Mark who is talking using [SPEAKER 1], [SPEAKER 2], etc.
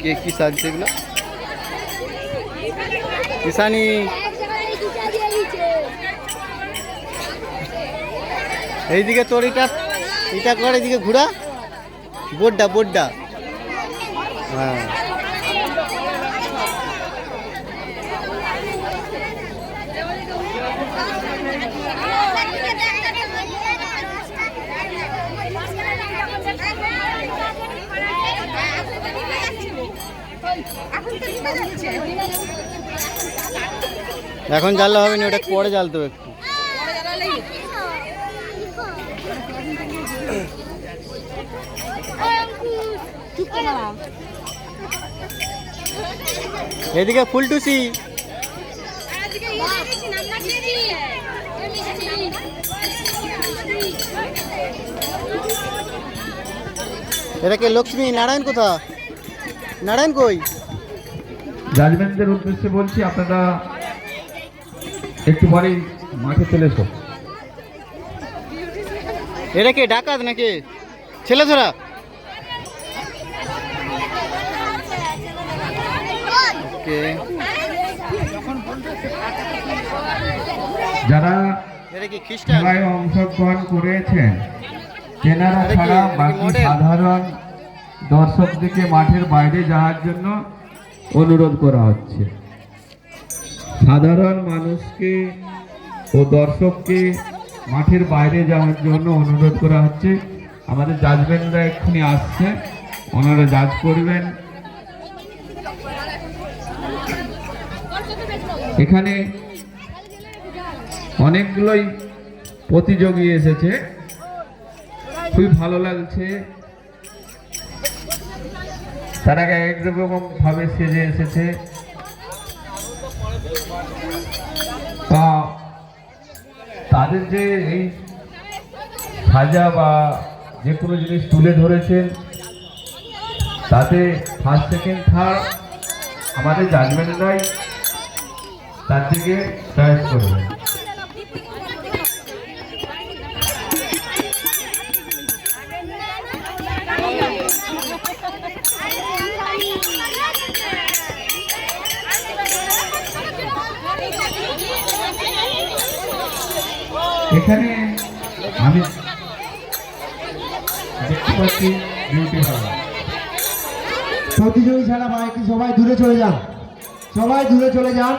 [SPEAKER 1] কে কি সাজছে এগুলো? কিষানি এইদিকে তোর এটা কর, এদিকে ঘোরা, বোর্ডটা হ্যাঁ। এখন জ্বাললে হবে না, ওটা পরে জ্বালতে হবে একটু। এদিকে ফুলটুসি, এটা কে? লক্ষ্মী নারায়ণ কোথা? নারায়ণ কই?
[SPEAKER 2] জাজমেন্টদের উদ্দেশ্যে বলছি, আপনারা একটু পরেই মাঠে চলে এসো।
[SPEAKER 1] এটা কে? ডাকাত নাকি ছেলে ধরা?
[SPEAKER 2] যারা
[SPEAKER 1] খ্রিস্টান
[SPEAKER 2] খেলায় অংশগ্রহণ করেছেন তেনারা ছাড়া বাকি সাধারণ দর্শকদেরকে মাঠের বাইরে যাওয়ার জন্য অনুরোধ করা হচ্ছে। সাধারণ মানুষকে ও দর্শককে মাঠের বাইরে যাওয়ার জন্য অনুরোধ করা হচ্ছে। আমাদের জাজমেন্টরা এক্ষুনি আসছে, ওনারা জাজ করবেন। এখানে অনেকগুলোই প্রতিযোগী এসেছে, খুবই ভালো লাগছে। তারা এক রকম ভাবে সেজে এসেছে। তাদের যে এই সাজা বা যে কোনো জিনিস তুলে ধরেছেন, তাতে ফার্স্ট সেকেন্ড থার্ড আমাদের জাজমেন্টরাই তার দিকে চয়েস করবে। এখানে আমি দেখতে পাচ্ছি বিউটি পার্লার।
[SPEAKER 3] প্রতিযোগী ছাড়া বাকি সবাই দূরে চলে যান,